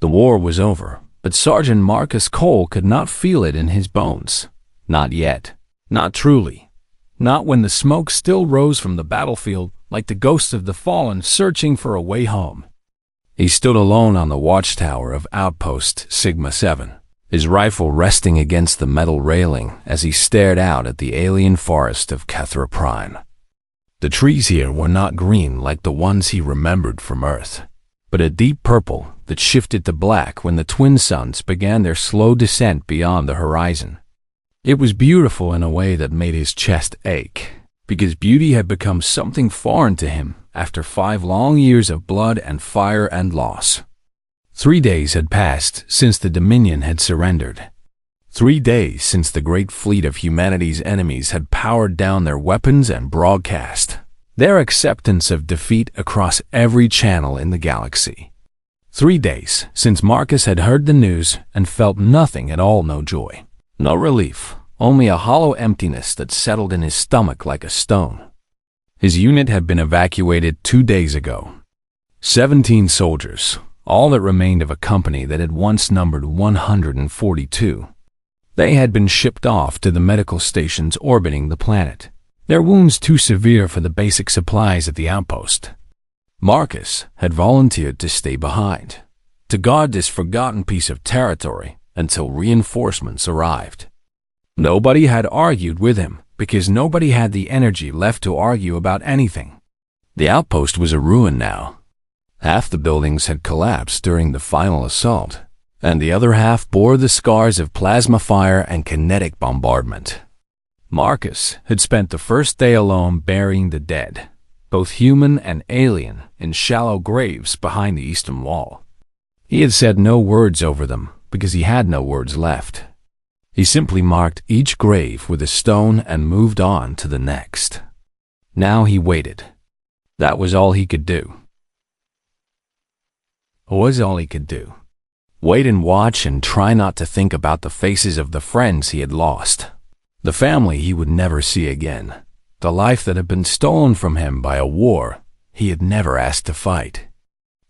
The war was over, but Sergeant Marcus Cole could not feel it in his bones. Not yet. Not truly. Not when the smoke still rose from the battlefield like the ghosts of the fallen searching for a way home. He stood alone on the watchtower of Outpost Sigma 7, his rifle resting against the metal railing as he stared out at the alien forest of Kethra Prime. The trees here were not green like the ones he remembered from Earth, but a deep purple that shifted to black when the twin suns began their slow descent beyond the horizon. It was beautiful in a way that made his chest ache, because beauty had become something foreign to him after 5 long years of blood and fire and loss. 3 days had passed since the Dominion had surrendered. 3 days since the great fleet of humanity's enemies had powered down their weapons and broadcast their acceptance of defeat across every channel in the galaxy. 3 days since Marcus had heard the news and felt nothing at all, no joy, no relief, only a hollow emptiness that settled in his stomach like a stone. His unit had been evacuated 2 days ago. 17 soldiers, all that remained of a company that had once numbered 142. They had been shipped off to the medical stations orbiting the planet, their wounds too severe for the basic supplies at the outpost. Marcus had volunteered to stay behind, to guard this forgotten piece of territory until reinforcements arrived. Nobody had argued with him because nobody had the energy left to argue about anything. The outpost was a ruin now. Half the buildings had collapsed during the final assault, and the other half bore the scars of plasma fire and kinetic bombardment. Marcus had spent the first day alone burying the dead, both human and alien, in shallow graves behind the eastern wall. He had said no words over them because he had no words left. He simply marked each grave with a stone and moved on to the next. Now he waited. That was all he could do. Wait and watch and try not to think about the faces of the friends he had lost, the family he would never see again, the life that had been stolen from him by a war he had never asked to fight.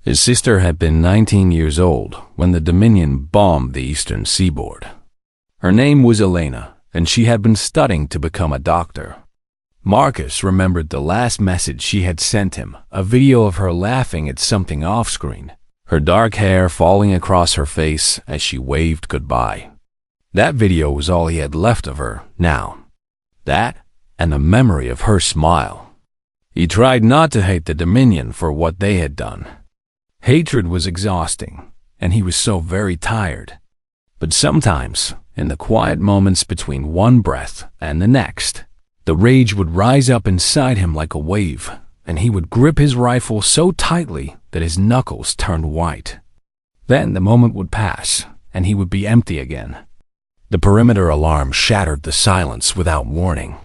His sister had been 19 years old when the Dominion bombed the eastern seaboard. Her name was Elena, and she had been studying to become a doctor. Marcus remembered the last message she had sent him, a video of her laughing at something off-screen, her dark hair falling across her face as she waved goodbye. That video was all he had left of her now. That and the memory of her smile. He tried not to hate the Dominion for what they had done. Hatred was exhausting, and he was so very tired. But sometimes, in the quiet moments between one breath and the next, the rage would rise up inside him like a wave, and he would grip his rifle so tightly that his knuckles turned white. Then the moment would pass, and he would be empty again. The perimeter alarm shattered the silence without warning.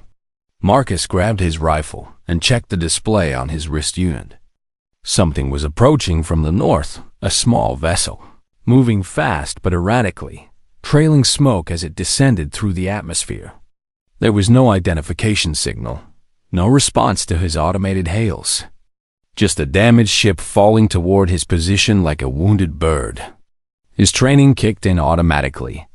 Marcus grabbed his rifle and checked the display on his wrist unit. Something was approaching from the north, a small vessel, moving fast but erratically, trailing smoke as it descended through the atmosphere. There was no identification signal, no response to his automated hails. Just a damaged ship falling toward his position like a wounded bird. His training kicked in automatically.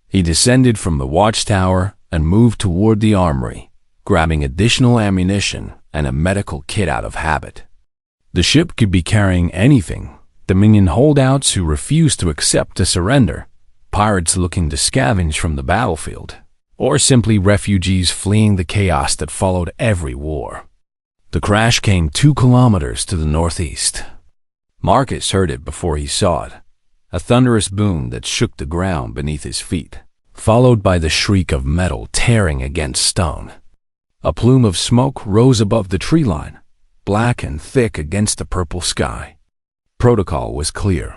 He descended from the watchtower and moved toward the armory, grabbing additional ammunition and a medical kit out of habit. The ship could be carrying anything: Dominion holdouts who refused to accept a surrender, pirates looking to scavenge from the battlefield, or simply refugees fleeing the chaos that followed every war. The crash came 2 kilometers to the northeast. Marcus heard it before he saw it, a thunderous boom that shook the ground beneath his feet, followed by the shriek of metal tearing against stone. A plume of smoke rose above the tree line, black and thick against the purple sky. Protocol was clear.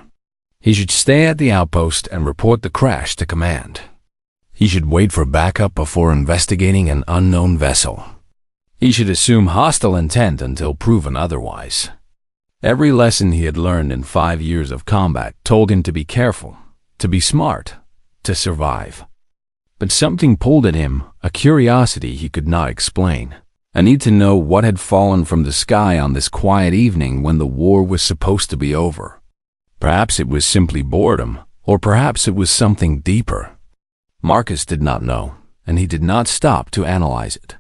He should stay at the outpost and report the crash to command. He should wait for backup before investigating an unknown vessel. He should assume hostile intent until proven otherwise. Every lesson he had learned in 5 years of combat told him to be careful, to be smart, to survive. But something pulled at him, a curiosity he could not explain, a need to know what had fallen from the sky on this quiet evening when the war was supposed to be over. Perhaps it was simply boredom, or perhaps it was something deeper. Marcus did not know, and he did not stop to analyze it.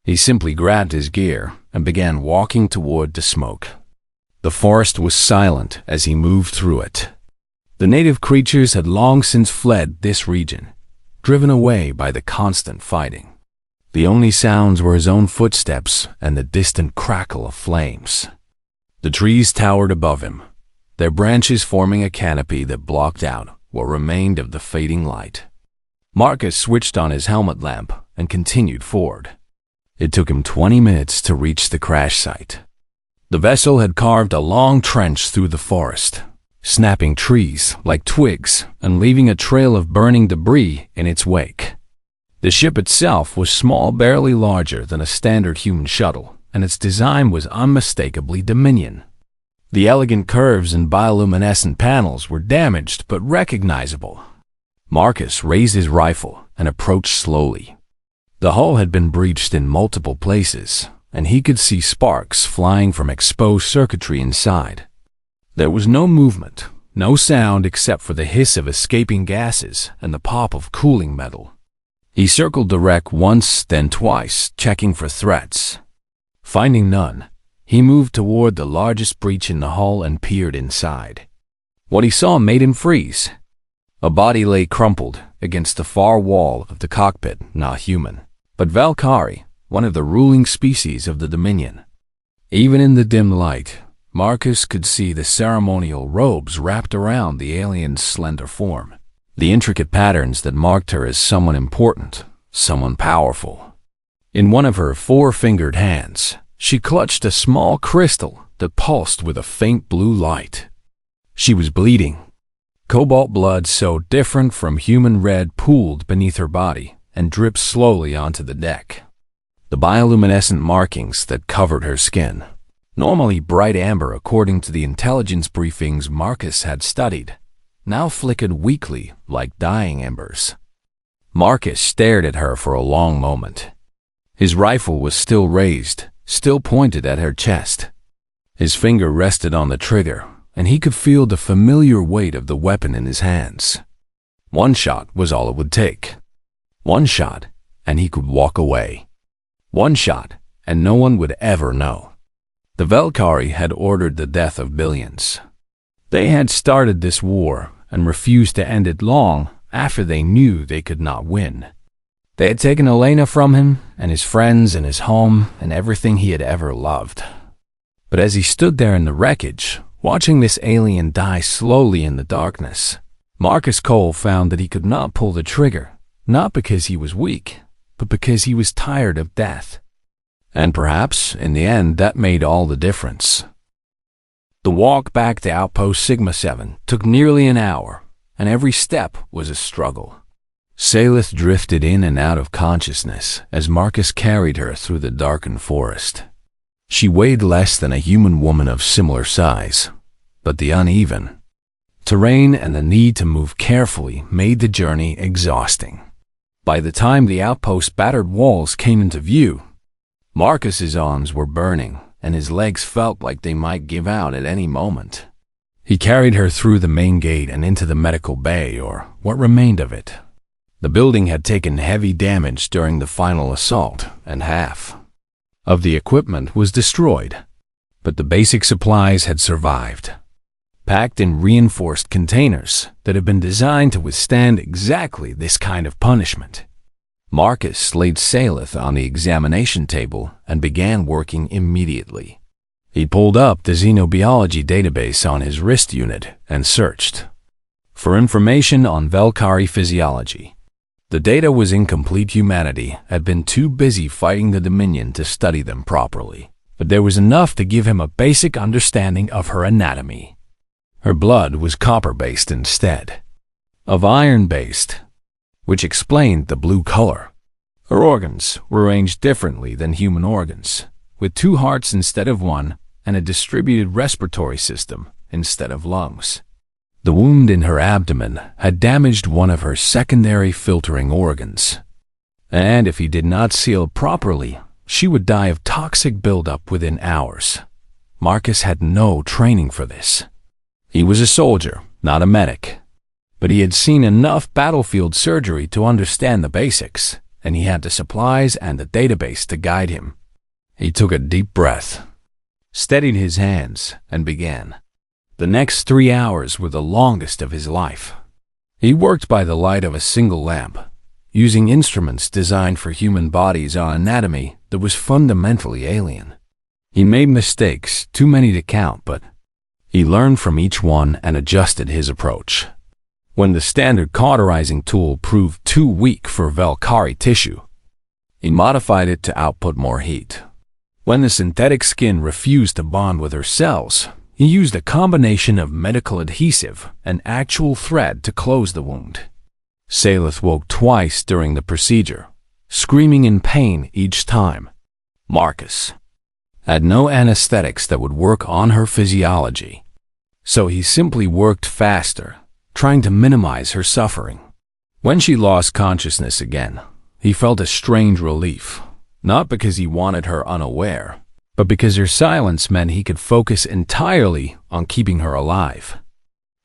He simply grabbed his gear and began walking toward the smoke. The forest was silent as he moved through it. The native creatures had long since fled this region, driven away by the constant fighting. The only sounds were his own footsteps and the distant crackle of flames. The trees towered above him, their branches forming a canopy that blocked out what remained of the fading light. Marcus switched on his helmet lamp and continued forward. It took him 20 minutes to reach the crash site. The vessel had carved a long trench through the forest, snapping trees like twigs and leaving a trail of burning debris in its wake. The ship itself was small, barely larger than a standard human shuttle, and its design was unmistakably Dominion. The elegant curves and bioluminescent panels were damaged but recognizable. Marcus raised his rifle and approached slowly. The hull had been breached in multiple places, and he could see sparks flying from exposed circuitry inside. There was no movement, no sound except for the hiss of escaping gases and the pop of cooling metal. He circled the wreck once, then twice, checking for threats. Finding none, he moved toward the largest breach in the hull and peered inside. What he saw made him freeze. A body lay crumpled against the far wall of the cockpit, not human, but Valkyrie, one of the ruling species of the Dominion. Even in the dim light, Marcus could see the ceremonial robes wrapped around the alien's slender form, the intricate patterns that marked her as someone important, someone powerful. In one of her four-fingered hands, she clutched a small crystal that pulsed with a faint blue light. She was bleeding. Cobalt blood so different from human red pooled beneath her body and dripped slowly onto the deck. The bioluminescent markings that covered her skin, normally bright amber according to the intelligence briefings Marcus had studied, now flickered weakly like dying embers. Marcus stared at her for a long moment. His rifle was still raised, still pointed at her chest. His finger rested on the trigger, and he could feel the familiar weight of the weapon in his hands. One shot was all it would take. One shot, and he could walk away. One shot, and no one would ever know. The Valkyrie had ordered the death of billions. They had started this war and refused to end it long after they knew they could not win. They had taken Elena from him and his friends and his home and everything he had ever loved. But as he stood there in the wreckage, watching this alien die slowly in the darkness, Marcus Cole found that he could not pull the trigger, not because he was weak, but because he was tired of death. And perhaps, in the end, that made all the difference. The walk back to Outpost Sigma 7 took nearly an hour, and every step was a struggle. Salith drifted in and out of consciousness as Marcus carried her through the darkened forest. She weighed less than a human woman of similar size, but the uneven terrain and the need to move carefully made the journey exhausting. By the time the outpost's battered walls came into view, Marcus's arms were burning and his legs felt like they might give out at any moment. He carried her through the main gate and into the medical bay, or what remained of it. The building had taken heavy damage during the final assault, and half of the equipment was destroyed, but the basic supplies had survived, packed in reinforced containers that had been designed to withstand exactly this kind of punishment. Marcus laid Salith on the examination table and began working immediately. He pulled up the xenobiology database on his wrist unit and searched for information on Valkyrie physiology. The data was incomplete. Humanity had been too busy fighting the Dominion to study them properly, but there was enough to give him a basic understanding of her anatomy. Her blood was copper-based instead of iron-based, which explained the blue color. Her organs were arranged differently than human organs, with 2 hearts instead of 1 and a distributed respiratory system instead of lungs. The wound in her abdomen had damaged one of her secondary filtering organs, and if he did not seal properly, she would die of toxic buildup within hours. Marcus had no training for this. He was a soldier, not a medic. But he had seen enough battlefield surgery to understand the basics, and he had the supplies and the database to guide him. He took a deep breath, steadied his hands, and began. The next 3 hours were the longest of his life. He worked by the light of a single lamp, using instruments designed for human bodies on anatomy that was fundamentally alien. He made mistakes, too many to count, but he learned from each one and adjusted his approach. When the standard cauterizing tool proved too weak for Valkyrie tissue, he modified it to output more heat. When the synthetic skin refused to bond with her cells, he used a combination of medical adhesive and actual thread to close the wound. Salith woke twice during the procedure, screaming in pain each time. Marcus had no anesthetics that would work on her physiology, so he simply worked faster, trying to minimize her suffering. When she lost consciousness again, he felt a strange relief, not because he wanted her unaware, but because her silence meant he could focus entirely on keeping her alive.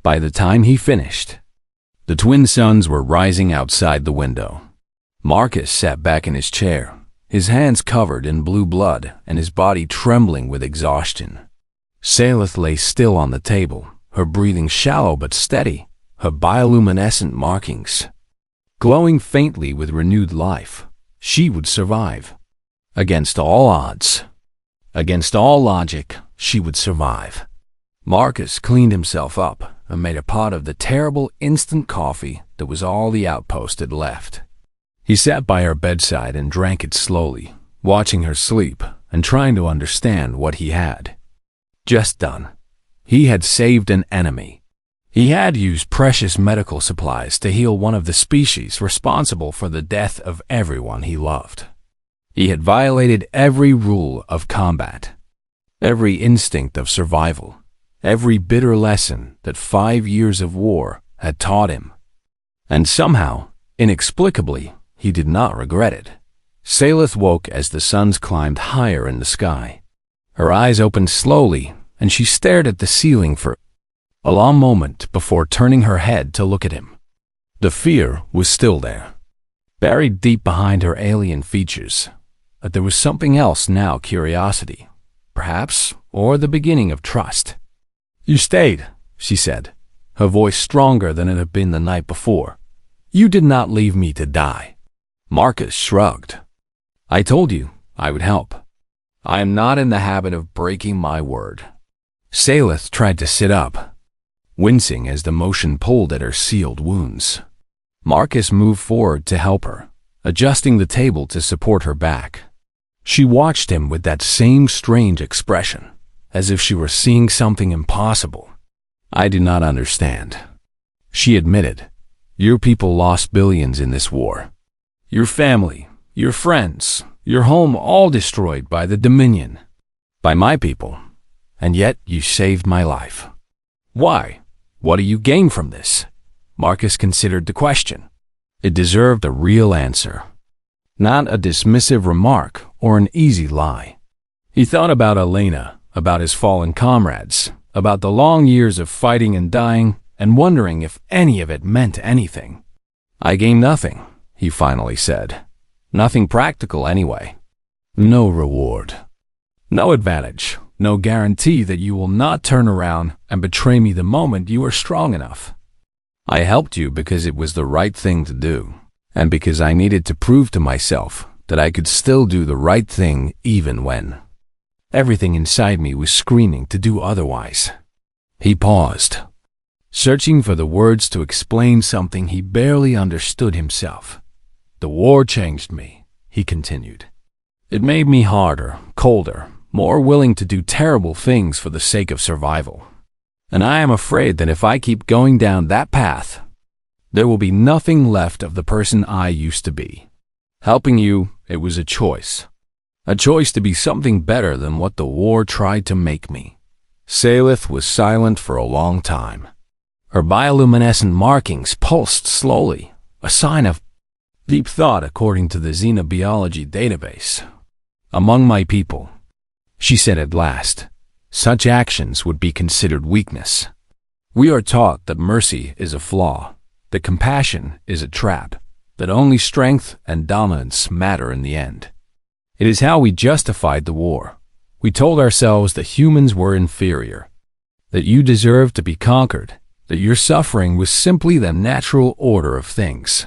By the time he finished, the twin suns were rising outside the window. Marcus sat back in his chair, his hands covered in blue blood and his body trembling with exhaustion. Salith lay still on the table, her breathing shallow but steady, her bioluminescent markings glowing faintly with renewed life. She would survive. Against all odds, against all logic, she would survive. Marcus cleaned himself up and made a pot of the terrible instant coffee that was all the outpost had left. He sat by her bedside and drank it slowly, watching her sleep and trying to understand what he had just done. He had saved an enemy. He had used precious medical supplies to heal one of the species responsible for the death of everyone he loved. He had violated every rule of combat, every instinct of survival, every bitter lesson that 5 years of war had taught him. And somehow, inexplicably, he did not regret it. Salith woke as the suns climbed higher in the sky. Her eyes opened slowly, and she stared at the ceiling for a long moment before turning her head to look at him. The fear was still there, buried deep behind her alien features. But there was something else now, curiosity, perhaps, or the beginning of trust. "You stayed," she said, her voice stronger than it had been the night before. "You did not leave me to die." Marcus shrugged. "I told you I would help. I am not in the habit of breaking my word." Salith tried to sit up, wincing as the motion pulled at her sealed wounds. Marcus moved forward to help her, adjusting the table to support her back. She watched him with that same strange expression, as if she were seeing something impossible. "I do not understand," she admitted. "Your people lost billions in this war. Your family, your friends, your home all destroyed by the Dominion, by my people, and yet you saved my life. Why? What do you gain from this?" Marcus considered the question. It deserved a real answer, not a dismissive remark or an easy lie. He thought about Elena, about his fallen comrades, about the long years of fighting and dying, and wondering if any of it meant anything. "I gain nothing," he finally said. "Nothing practical anyway. No reward. No advantage. No guarantee that you will not turn around and betray me the moment you are strong enough. I helped you because it was the right thing to do, and because I needed to prove to myself that I could still do the right thing even when everything inside me was screaming to do otherwise." He paused, searching for the words to explain something he barely understood himself. "The war changed me," he continued. "It made me harder, colder, more willing to do terrible things for the sake of survival. And I am afraid that if I keep going down that path, there will be nothing left of the person I used to be. Helping you, it was a choice to be something better than what the war tried to make me." Salith was silent for a long time. Her bioluminescent markings pulsed slowly, a sign of deep thought according to the xenobiology database. "Among my people," she said at last, "such actions would be considered weakness. We are taught that mercy is a flaw, that compassion is a trap, that only strength and dominance matter in the end. It is how we justified the war. We told ourselves that humans were inferior, that you deserved to be conquered, that your suffering was simply the natural order of things.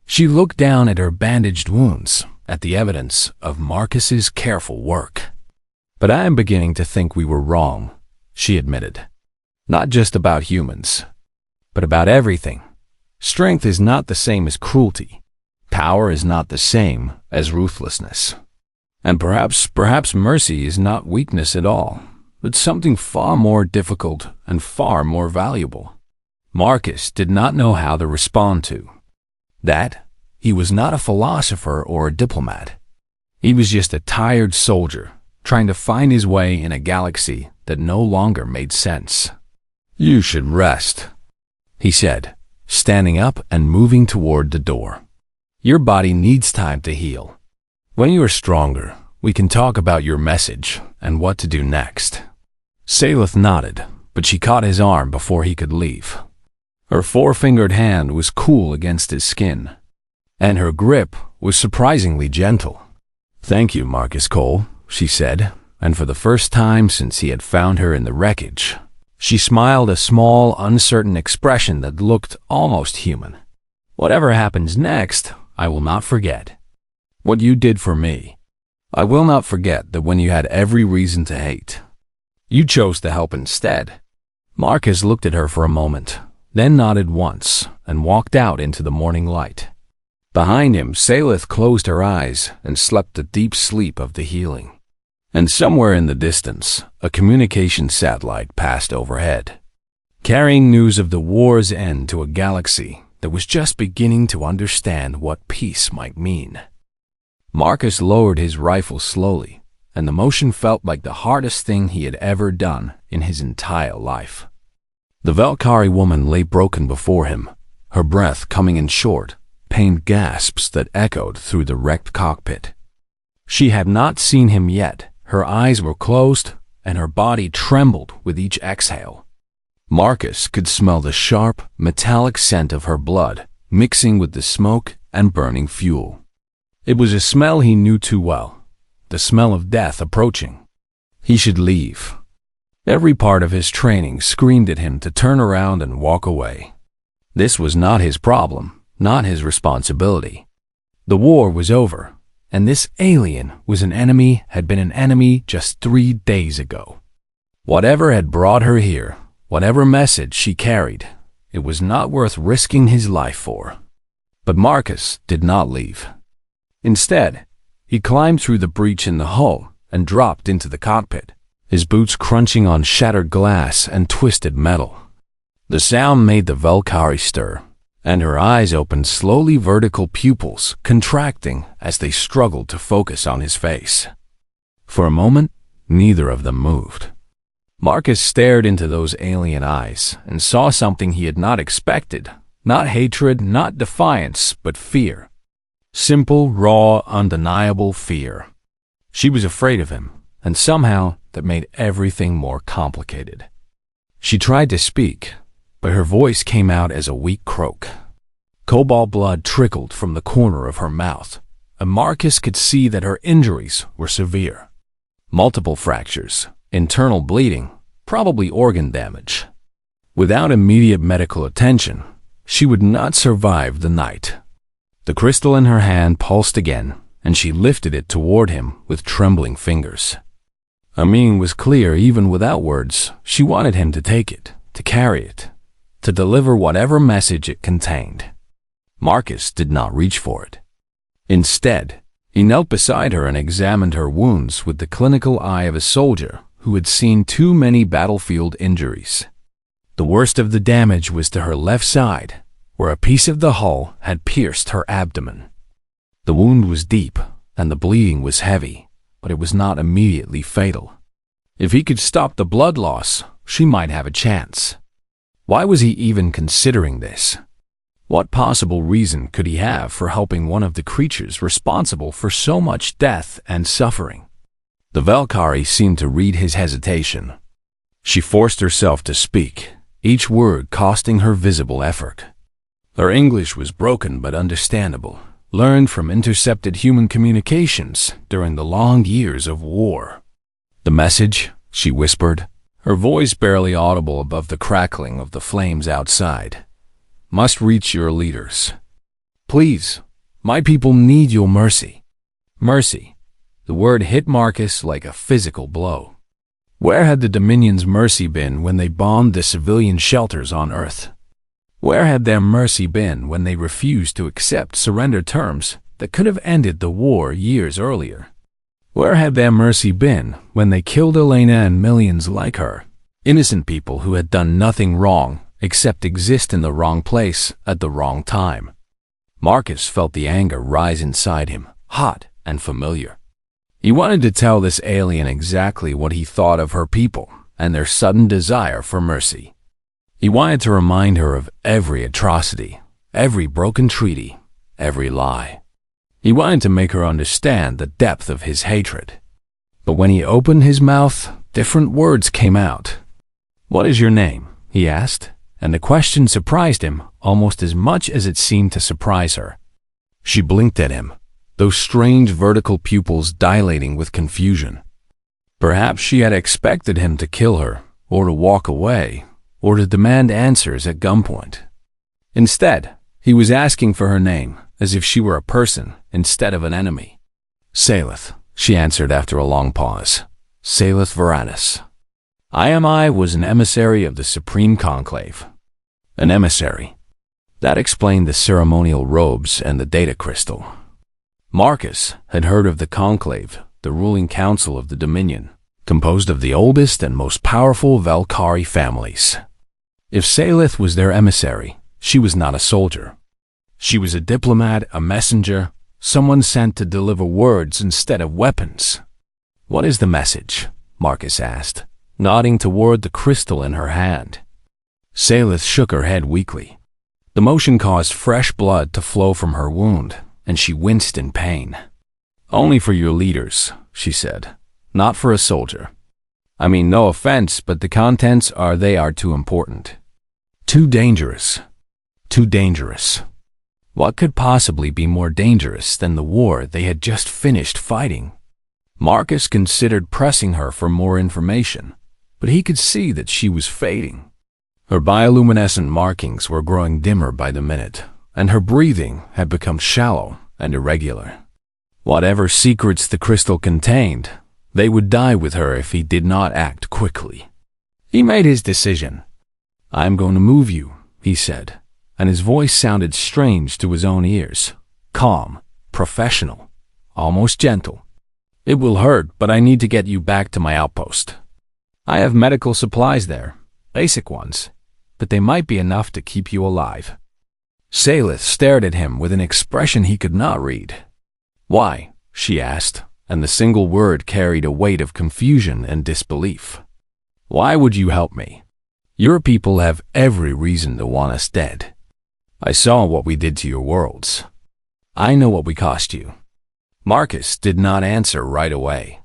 She looked down at her bandaged wounds, at the evidence of Marcus's careful work. But I am beginning to think we were wrong, she admitted. Not just about humans, but about everything. Strength is not the same as cruelty. Power is not the same as ruthlessness. And perhaps mercy is not weakness at all, but something far more difficult and far more valuable. Marcus did not know how to respond to that. He was not a philosopher or a diplomat. He was just a tired soldier trying to find his way in a galaxy that no longer made sense. "You should rest," he said, standing up and moving toward the door. "Your body needs time to heal. When you are stronger, we can talk about your message and what to do next." Salith nodded, but she caught his arm before he could leave. Her four-fingered hand was cool against his skin, and her grip was surprisingly gentle. "Thank you, Marcus Cole," she said, and for the first time since he had found her in the wreckage, she smiled a small, uncertain expression that looked almost human. "Whatever happens next, I will not forget. What you did for me. I will not forget that when you had every reason to hate, you chose to help instead." Marcus looked at her for a moment, then nodded once and walked out into the morning light. Behind him, Salith closed her eyes and slept the deep sleep of the healing. And somewhere in the distance, a communication satellite passed overhead, carrying news of the war's end to a galaxy that was just beginning to understand what peace might mean. Marcus lowered his rifle slowly, and the motion felt like the hardest thing he had ever done in his entire life. The Valkyrie woman lay broken before him, her breath coming in short, pained gasps that echoed through the wrecked cockpit. She had not seen him yet. Her eyes were closed, and her body trembled with each exhale. Marcus could smell the sharp, metallic scent of her blood mixing with the smoke and burning fuel. It was a smell he knew too well, the smell of death approaching. He should leave. Every part of his training screamed at him to turn around and walk away. This was not his problem, not his responsibility. The war was over, and this alien had been an enemy just 3 days ago. Whatever had brought her here, whatever message she carried, it was not worth risking his life for. But Marcus did not leave. Instead, he climbed through the breach in the hull and dropped into the cockpit, his boots crunching on shattered glass and twisted metal. The sound made the Valkyrie stir, and her eyes opened slowly, vertical pupils contracting as they struggled to focus on his face. For a moment, neither of them moved. Marcus stared into those alien eyes and saw something he had not expected. Not hatred, not defiance, but fear. Simple, raw, undeniable fear. She was afraid of him, and somehow that made everything more complicated. She tried to speak, but her voice came out as a weak croak. Cobalt blood trickled from the corner of her mouth, and Marcus could see that her injuries were severe. Multiple fractures, internal bleeding, probably organ damage. Without immediate medical attention, she would not survive the night. The crystal in her hand pulsed again, and she lifted it toward him with trembling fingers. Her meaning was clear even without words. She wanted him to take it, to carry it, to deliver whatever message it contained. Marcus did not reach for it. Instead, he knelt beside her and examined her wounds with the clinical eye of a soldier who had seen too many battlefield injuries. The worst of the damage was to her left side, where a piece of the hull had pierced her abdomen. The wound was deep, and the bleeding was heavy, but it was not immediately fatal. If he could stop the blood loss, she might have a chance. Why was he even considering this? What possible reason could he have for helping one of the creatures responsible for so much death and suffering? The Valkyrie seemed to read his hesitation. She forced herself to speak. each word costing her visible effort. Her English was broken but understandable, learned from intercepted human communications during the long years of war. "The message," she whispered, her voice barely audible above the crackling of the flames outside, "must reach your leaders. Please, my people need your mercy." Mercy. The word hit Marcus like a physical blow. Where had the Dominion's mercy been when they bombed the civilian shelters on Earth? Where had their mercy been when they refused to accept surrender terms that could have ended the war years earlier? Where had their mercy been when they killed Elena and millions like her, innocent people who had done nothing wrong except exist in the wrong place at the wrong time? Marcus felt the anger rise inside him, hot and familiar. He wanted to tell this alien exactly what he thought of her people and their sudden desire for mercy. He wanted to remind her of every atrocity, every broken treaty, every lie. He wanted to make her understand the depth of his hatred. But when he opened his mouth, different words came out. "What is your name?" he asked, and the question surprised him almost as much as it seemed to surprise her. She blinked at him, those strange vertical pupils dilating with confusion. Perhaps she had expected him to kill her, or to walk away, or to demand answers at gunpoint. Instead, he was asking for her name, as if she were a person instead of an enemy. "Salith," she answered after a long pause. "Salith Varanus. I was an emissary of the Supreme Conclave." An emissary. That explained the ceremonial robes and the data crystal. Marcus had heard of the Conclave, the ruling council of the Dominion, composed of the oldest and most powerful Valkyrie families. If Salith was their emissary, she was not a soldier. She was a diplomat, a messenger, someone sent to deliver words instead of weapons. "What is the message?" Marcus asked, nodding toward the crystal in her hand. Salith shook her head weakly. The motion caused fresh blood to flow from her wound, and she winced in pain. "Only for your leaders," she said, "not for a soldier. I mean, no offense, but the contents are too important. Too dangerous. Too dangerous." What could possibly be more dangerous than the war they had just finished fighting? Marcus considered pressing her for more information, but he could see that she was fading. Her bioluminescent markings were growing dimmer by the minute, and her breathing had become shallow and irregular. Whatever secrets the crystal contained, they would die with her if he did not act quickly. He made his decision. "I'm going to move you," he said, and his voice sounded strange to his own ears. Calm, professional, almost gentle. "It will hurt, but I need to get you back to my outpost. I have medical supplies there, basic ones, but they might be enough to keep you alive." Salith stared at him with an expression he could not read. "Why?" she asked, and the single word carried a weight of confusion and disbelief. "Why would you help me? Your people have every reason to want us dead. I saw what we did to your worlds. I know what we cost you." Marcus did not answer right away.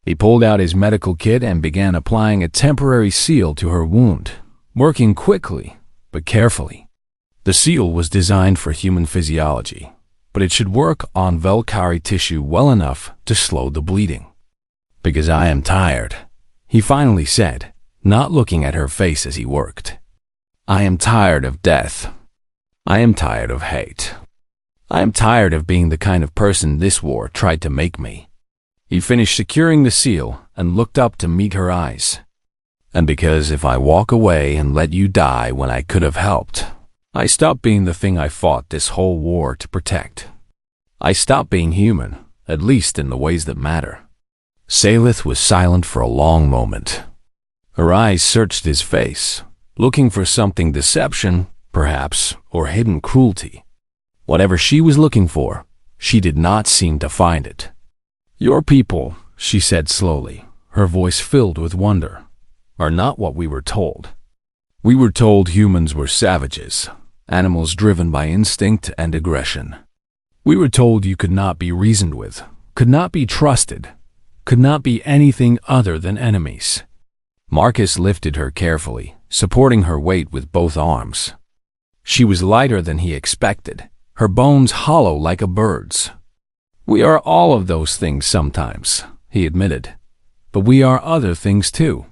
He pulled out his medical kit and began applying a temporary seal to her wound, working quickly but carefully. The seal was designed for human physiology, but it should work on Valkyrie tissue well enough to slow the bleeding. "Because I am tired," he finally said, not looking at her face as he worked. "I am tired of death. I am tired of hate. I am tired of being the kind of person this war tried to make me." He finished securing the seal and looked up to meet her eyes. "And because if I walk away and let you die when I could have helped, I stop being the thing I fought this whole war to protect. I stop being human, at least in the ways that matter." Salith was silent for a long moment. Her eyes searched his face, looking for something deception, perhaps, or hidden cruelty. Whatever she was looking for, she did not seem to find it. "Your people," she said slowly, her voice filled with wonder, "are not what we were told. We were told humans were savages, animals driven by instinct and aggression. We were told you could not be reasoned with, could not be trusted, could not be anything other than enemies." Marcus lifted her carefully, supporting her weight with both arms. She was lighter than he expected, her bones hollow like a bird's. "We are all of those things sometimes," he admitted. "But we are other things too.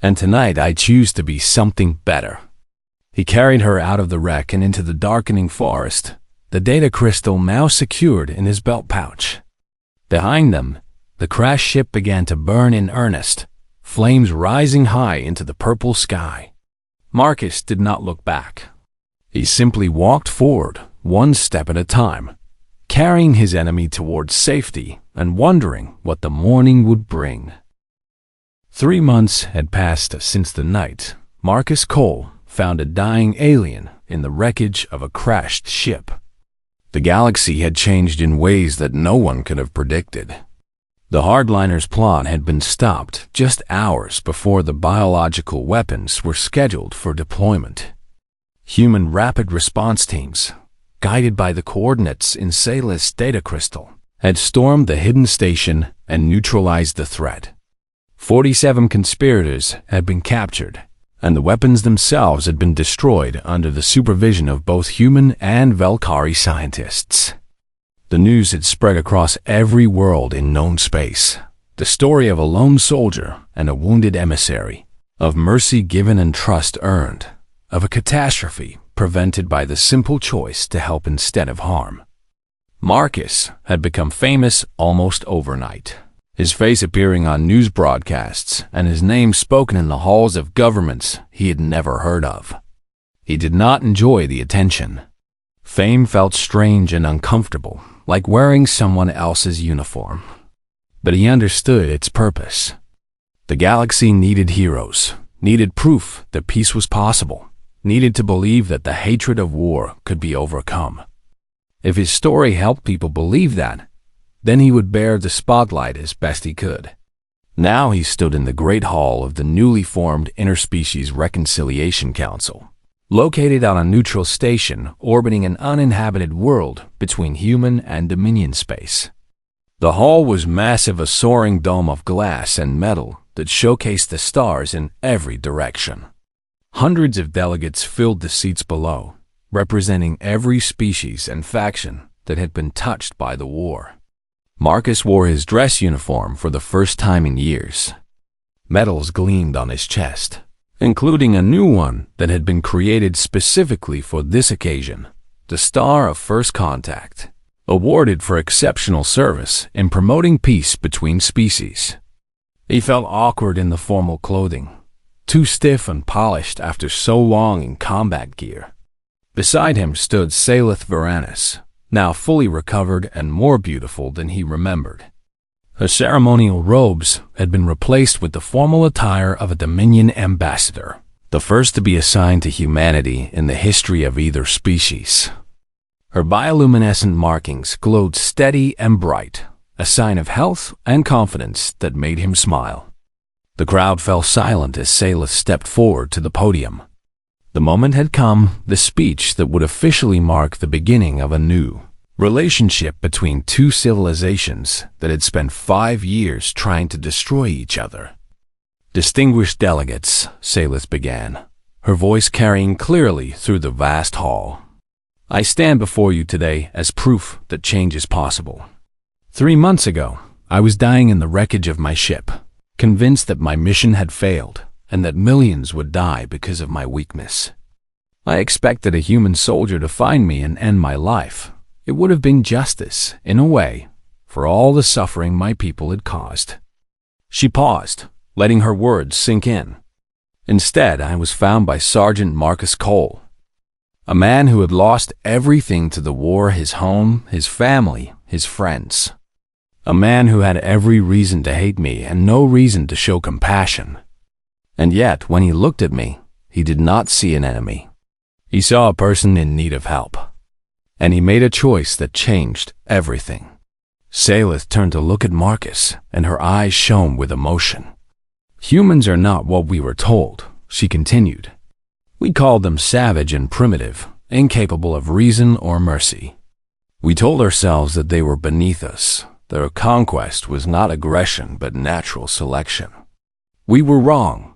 And tonight I choose to be something better." He carried her out of the wreck and into the darkening forest, the data crystal now secured in his belt pouch. Behind them, the crashed ship began to burn in earnest, flames rising high into the purple sky. Marcus did not look back. He simply walked forward, one step at a time, carrying his enemy towards safety and wondering what the morning would bring. 3 months had passed since the night Marcus Cole found a dying alien in the wreckage of a crashed ship. The galaxy had changed in ways that no one could have predicted. The hardliners' plot had been stopped just hours before the biological weapons were scheduled for deployment. Human rapid response teams, guided by the coordinates in Salith's data crystal, had stormed the hidden station and neutralized the threat. 47 conspirators had been captured, and the weapons themselves had been destroyed under the supervision of both human and Velkari scientists. The news had spread across every world in known space. The story of a lone soldier and a wounded emissary, of mercy given and trust earned, of a catastrophe prevented by the simple choice to help instead of harm. Marcus had become famous almost overnight, his face appearing on news broadcasts and his name spoken in the halls of governments he had never heard of. He did not enjoy the attention. Fame felt strange and uncomfortable, like wearing someone else's uniform. But he understood its purpose. The galaxy needed heroes, needed proof that peace was possible, needed to believe that the hatred of war could be overcome. If his story helped people believe that, then he would bear the spotlight as best he could. Now he stood in the great hall of the newly formed Interspecies Reconciliation Council, located on a neutral station orbiting an uninhabited world between human and Dominion space. The hall was massive, a soaring dome of glass and metal that showcased the stars in every direction. Hundreds of delegates filled the seats below, representing every species and faction that had been touched by the war. Marcus wore his dress uniform for the first time in years. Medals gleamed on his chest, including a new one that had been created specifically for this occasion, the Star of First Contact, awarded for exceptional service in promoting peace between species. He felt awkward in the formal clothing, too stiff and polished after so long in combat gear. Beside him stood Salith Varanus, now fully recovered and more beautiful than he remembered. Her ceremonial robes had been replaced with the formal attire of a Dominion ambassador, the first to be assigned to humanity in the history of either species. Her bioluminescent markings glowed steady and bright, a sign of health and confidence that made him smile. The crowd fell silent as Salith stepped forward to the podium. The moment had come, the speech that would officially mark the beginning of a new relationship between two civilizations that had spent 5 years trying to destroy each other. "Distinguished delegates," Salith began, her voice carrying clearly through the vast hall. "I stand before you today as proof that change is possible. 3 months ago, I was dying in the wreckage of my ship, convinced that my mission had failed and that millions would die because of my weakness. I expected a human soldier to find me and end my life. It would have been justice, in a way, for all the suffering my people had caused." She paused, letting her words sink in. Instead, I was found by Sergeant Marcus Cole, a man who had lost everything to the war: his home, his family, his friends. A man who had every reason to hate me and no reason to show compassion. And yet, when he looked at me, he did not see an enemy. He saw a person in need of help. And he made a choice that changed everything. Salith turned to look at Marcus, and her eyes shone with emotion. "Humans are not what we were told," she continued. "We called them savage and primitive, incapable of reason or mercy. We told ourselves that they were beneath us. Their conquest was not aggression but natural selection. We were wrong.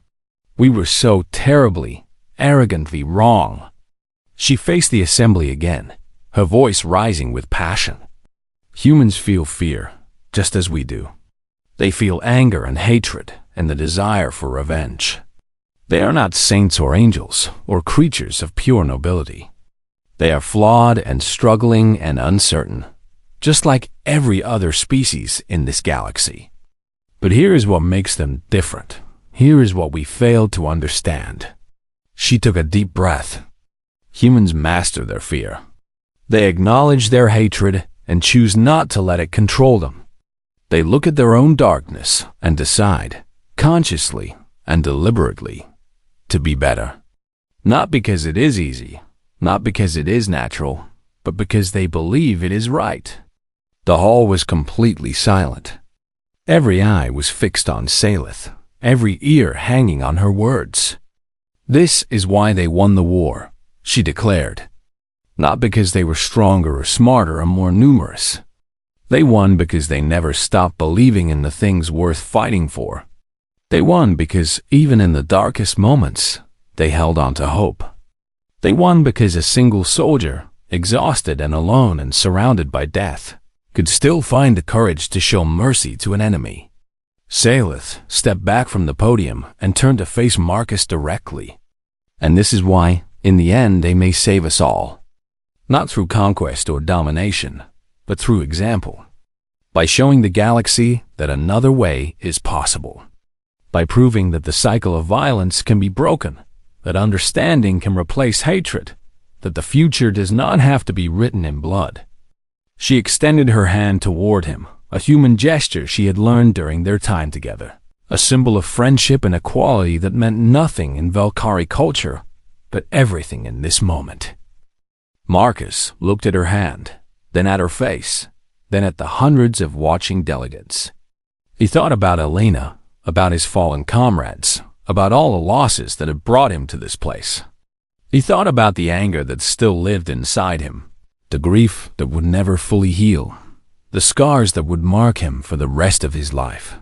We were so terribly, arrogantly wrong. She faced the assembly again, her voice rising with passion. Humans feel fear, just as we do. They feel anger and hatred and the desire for revenge. They are not saints or angels or creatures of pure nobility. They are flawed and struggling and uncertain, just like every other species in this galaxy. But here is what makes them different. Here is what we failed to understand. She took a deep breath. Humans master their fear. They acknowledge their hatred and choose not to let it control them. They look at their own darkness and decide, consciously and deliberately, to be better. Not because it is easy, not because it is natural, but because they believe it is right. The hall was completely silent. Every eye was fixed on Salith, every ear hanging on her words. This is why they won the war, she declared. Not because they were stronger or smarter or more numerous. They won because they never stopped believing in the things worth fighting for. They won because, even in the darkest moments, they held on to hope. They won because a single soldier, exhausted and alone and surrounded by death, could still find the courage to show mercy to an enemy. Salith stepped back from the podium and turned to face Marcus directly. And this is why, in the end, they may save us all. Not through conquest or domination, but through example. By showing the galaxy that another way is possible. By proving that the cycle of violence can be broken, that understanding can replace hatred, that the future does not have to be written in blood. She extended her hand toward him, a human gesture she had learned during their time together, a symbol of friendship and equality that meant nothing in Valkyrie culture, but everything in this moment. Marcus looked at her hand, then at her face, then at the hundreds of watching delegates. He thought about Elena, about his fallen comrades, about all the losses that had brought him to this place. He thought about the anger that still lived inside him, the grief that would never fully heal, the scars that would mark him for the rest of his life.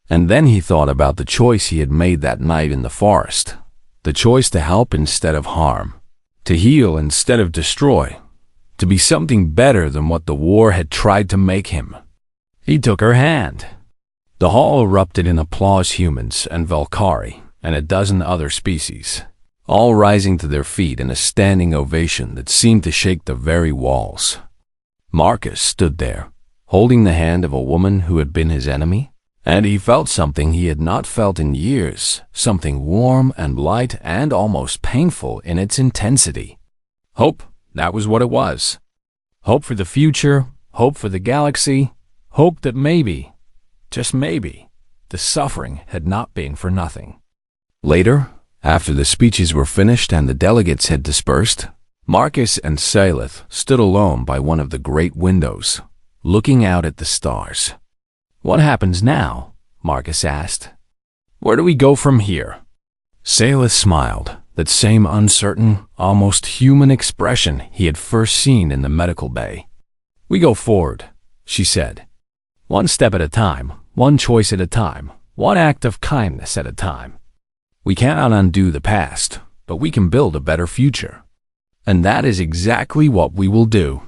And then he thought about the choice he had made that night in the forest, the choice to help instead of harm, to heal instead of destroy, to be something better than what the war had tried to make him. He took her hand. The hall erupted in applause, humans and Valkyrie and a dozen other species, all rising to their feet in a standing ovation that seemed to shake the very walls. Marcus stood there, holding the hand of a woman who had been his enemy, and he felt something he had not felt in years, something warm and light and almost painful in its intensity. Hope, that was what it was. Hope for the future, hope for the galaxy, hope that maybe, just maybe, the suffering had not been for nothing. Later, after the speeches were finished and the delegates had dispersed, Marcus and Salith stood alone by one of the great windows, looking out at the stars. "What happens now?" Marcus asked. "Where do we go from here?" Salith smiled, that same uncertain, almost human expression he had first seen in the medical bay. "We go forward," she said. "One step at a time, one choice at a time, one act of kindness at a time. We cannot undo the past, but we can build a better future. And that is exactly what we will do."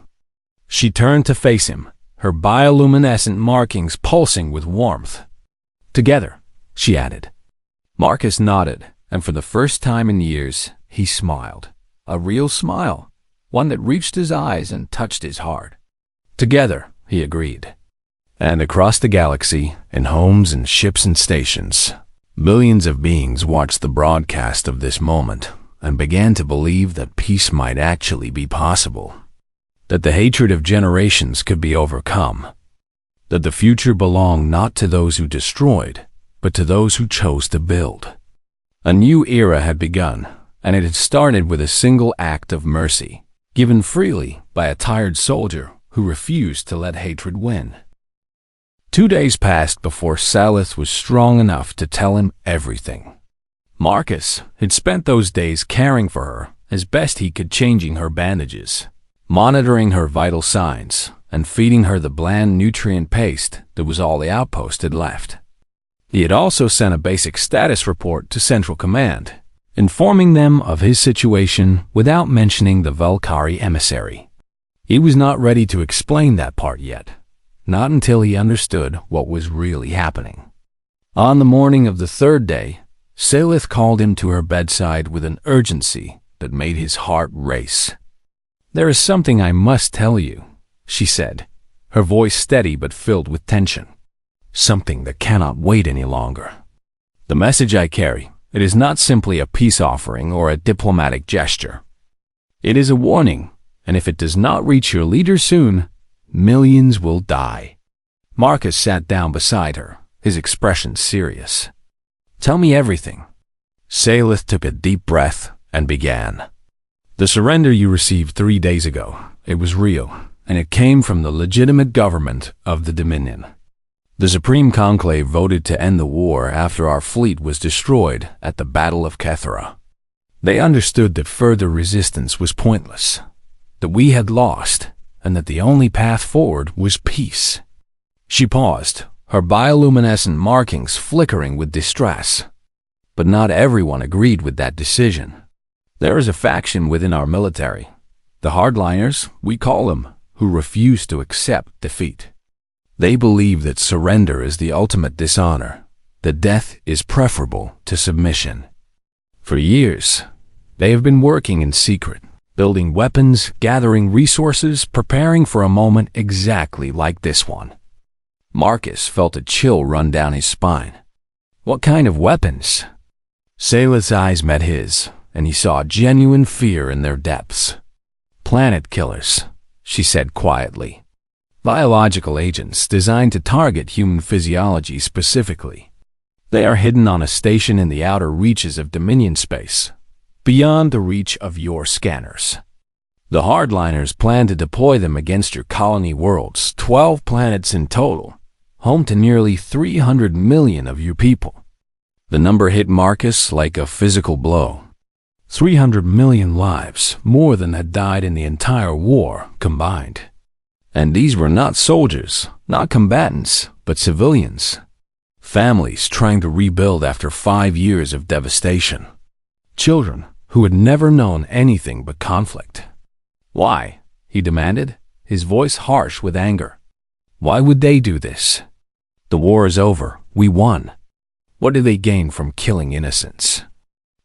She turned to face him, her bioluminescent markings pulsing with warmth. "Together," she added. Marcus nodded, and for the first time in years, he smiled. A real smile, one that reached his eyes and touched his heart. "Together," he agreed. And across the galaxy, in homes and ships and stations, millions of beings watched the broadcast of this moment and began to believe that peace might actually be possible, that the hatred of generations could be overcome, that the future belonged not to those who destroyed, but to those who chose to build. A new era had begun, and it had started with a single act of mercy, given freely by a tired soldier who refused to let hatred win. 2 days passed before Salith was strong enough to tell him everything. Marcus had spent those days caring for her as best he could, changing her bandages, monitoring her vital signs, and feeding her the bland nutrient paste that was all the outpost had left. He had also sent a basic status report to Central Command, informing them of his situation without mentioning the Valkyrie Emissary. He was not ready to explain that part yet, not until he understood what was really happening. On the morning of the third day, Salith called him to her bedside with an urgency that made his heart race. "There is something I must tell you," she said, her voice steady but filled with tension. "Something that cannot wait any longer. The message I carry, it is not simply a peace offering or a diplomatic gesture. It is a warning, and if it does not reach your leader soon, millions will die." Marcus sat down beside her, his expression serious. "Tell me everything." Salith took a deep breath and began. "The surrender you received 3 days ago, it was real, and it came from the legitimate government of the Dominion. The Supreme Conclave voted to end the war after our fleet was destroyed at the Battle of Kethera. They understood that further resistance was pointless, that we had lost, and that the only path forward was peace." She paused, her bioluminescent markings flickering with distress. But not everyone agreed with that decision. There is a faction within our military, the hardliners, we call them, who refuse to accept defeat. They believe that surrender is the ultimate dishonor, that death is preferable to submission. For years, they have been working in secret, building weapons, gathering resources, preparing for a moment exactly like this one. Marcus felt a chill run down his spine. "What kind of weapons?" Salith's eyes met his, and he saw genuine fear in their depths. "Planet killers," she said quietly. "Biological agents designed to target human physiology specifically. They are hidden on a station in the outer reaches of Dominion space, beyond the reach of your scanners. The hardliners plan to deploy them against your colony worlds, 12 planets in total, home to nearly 300 million of your people." The number hit Marcus like a physical blow. 300 million lives, more than had died in the entire war combined. And these were not soldiers, not combatants, but civilians. Families trying to rebuild after 5 years of devastation. Children who had never known anything but conflict. "Why?" he demanded, his voice harsh with anger. "Why would they do this? The war is over. We won. What do they gain from killing innocents?"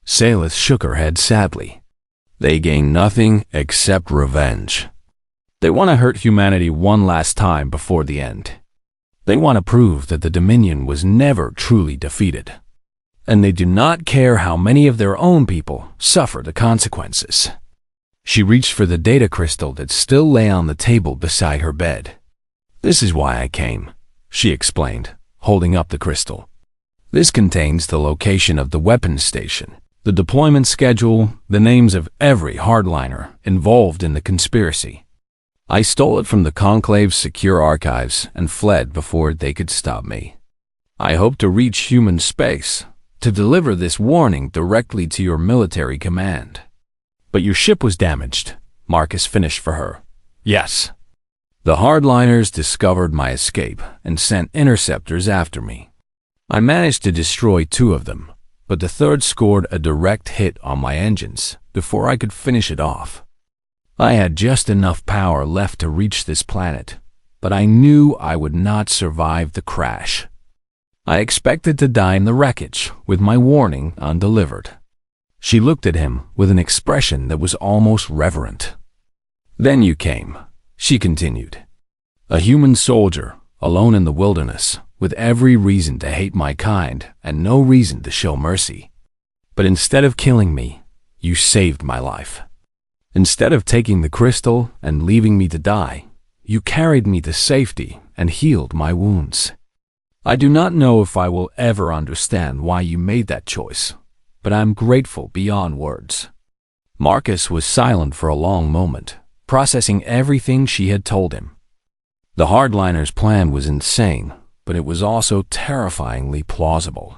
Salith shook her head sadly. "They gain nothing except revenge. They want to hurt humanity one last time before the end. They want to prove that the Dominion was never truly defeated. And they do not care how many of their own people suffer the consequences." She reached for the data crystal that still lay on the table beside her bed. "This is why I came," she explained, holding up the crystal. "This contains the location of the weapons station, the deployment schedule, the names of every hardliner involved in the conspiracy. I stole it from the Conclave's secure archives and fled before they could stop me. I hope to reach human space, to deliver this warning directly to your military command." "But your ship was damaged," Marcus finished for her. "Yes. The hardliners discovered my escape and sent interceptors after me. I managed to destroy 2 of them, but the third scored a direct hit on my engines before I could finish it off. I had just enough power left to reach this planet, but I knew I would not survive the crash. I expected to die in the wreckage with my warning undelivered." She looked at him with an expression that was almost reverent. "Then you came," she continued. "A human soldier, alone in the wilderness, with every reason to hate my kind and no reason to show mercy. But instead of killing me, you saved my life. Instead of taking the crystal and leaving me to die, you carried me to safety and healed my wounds. I do not know if I will ever understand why you made that choice, but I am grateful beyond words." Marcus was silent for a long moment, processing everything she had told him. The hardliners' plan was insane, but it was also terrifyingly plausible.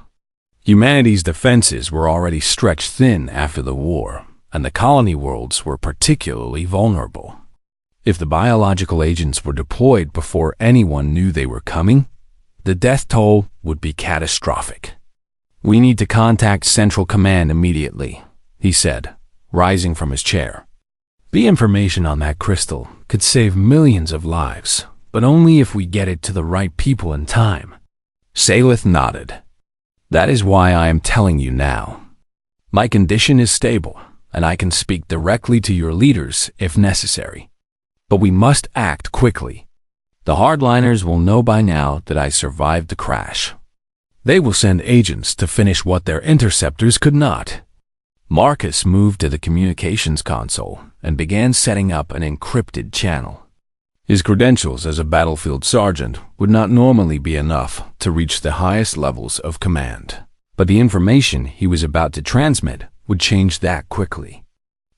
Humanity's defenses were already stretched thin after the war, and the colony worlds were particularly vulnerable. If the biological agents were deployed before anyone knew they were coming, The death toll would be catastrophic. "We need to contact Central Command immediately," he said, rising from his chair. "The information on that crystal could save millions of lives, but only if we get it to the right people in time." Salith nodded. "That is why I am telling you now. My condition is stable, and I can speak directly to your leaders if necessary. But we must act quickly. The hardliners will know by now that I survived the crash. They will send agents to finish what their interceptors could not." Marcus moved to the communications console and began setting up an encrypted channel. His credentials as a battlefield sergeant would not normally be enough to reach the highest levels of command, but the information he was about to transmit would change that quickly.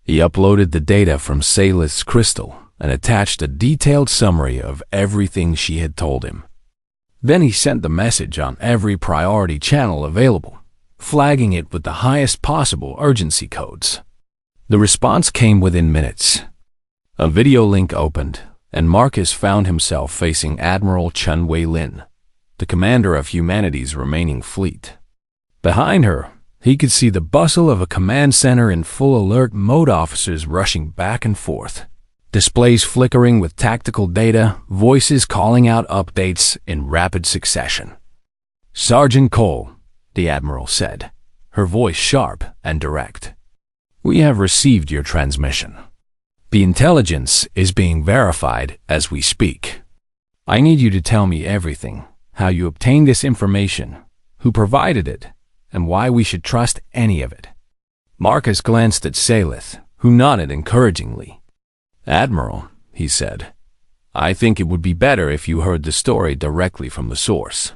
He uploaded the data from Salith's crystal and attached a detailed summary of everything she had told him. Then he sent the message on every priority channel available, flagging it with the highest possible urgency codes. The response came within minutes. A video link opened, and Marcus found himself facing Admiral Chun Wei-Lin, the commander of humanity's remaining fleet. Behind her, he could see the bustle of a command center in full alert mode, officers rushing back and forth, displays flickering with tactical data, voices calling out updates in rapid succession. "Sergeant Cole," the Admiral said, her voice sharp and direct. "We have received your transmission. The intelligence is being verified as we speak. I need you to tell me everything, how you obtained this information, who provided it, and why we should trust any of it." Marcus glanced at Salith, who nodded encouragingly. "Admiral," he said, "I think it would be better if you heard the story directly from the source.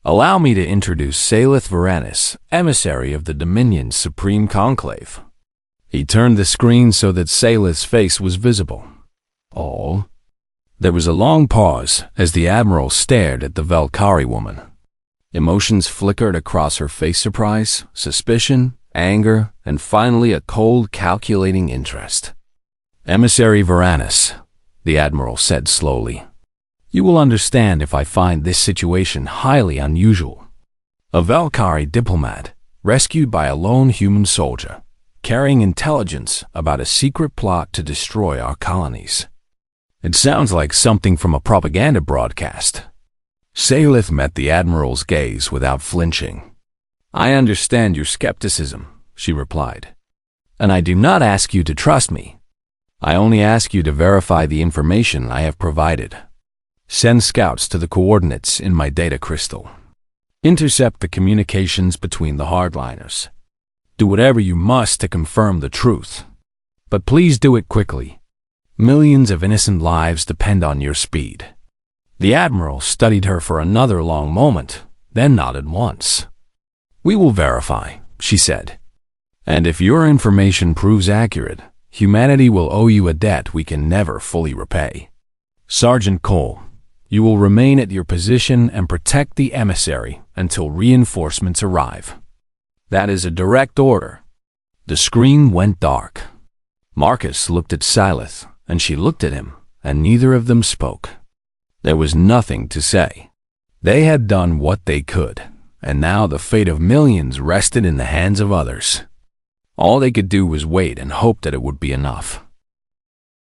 Allow me to introduce Salith Varanus, Emissary of the Dominion's Supreme Conclave." He turned the screen so that Salith's face was visible. "All?" There was a long pause as the Admiral stared at the Valkyrie woman. Emotions flickered across her face: surprise, suspicion, anger, and finally a cold, calculating interest. "Emissary Varanus," the Admiral said slowly, "you will understand if I find this situation highly unusual. A Valkyrie diplomat, rescued by a lone human soldier, carrying intelligence about a secret plot to destroy our colonies. It sounds like something from a propaganda broadcast." Salith met the Admiral's gaze without flinching. "I understand your skepticism," she replied, "and I do not ask you to trust me. I only ask you to verify the information I have provided. Send scouts to the coordinates in my data crystal. Intercept the communications between the hardliners. Do whatever you must to confirm the truth. But please do it quickly. Millions of innocent lives depend on your speed." The Admiral studied her for another long moment, then nodded once. "We will verify," she said. "And if your information proves accurate, humanity will owe you a debt we can never fully repay. Sergeant Cole, you will remain at your position and protect the Emissary until reinforcements arrive. That is a direct order." The screen went dark. Marcus looked at Salith, and she looked at him, and neither of them spoke. There was nothing to say. They had done what they could, and now the fate of millions rested in the hands of others. All they could do was wait and hope that it would be enough.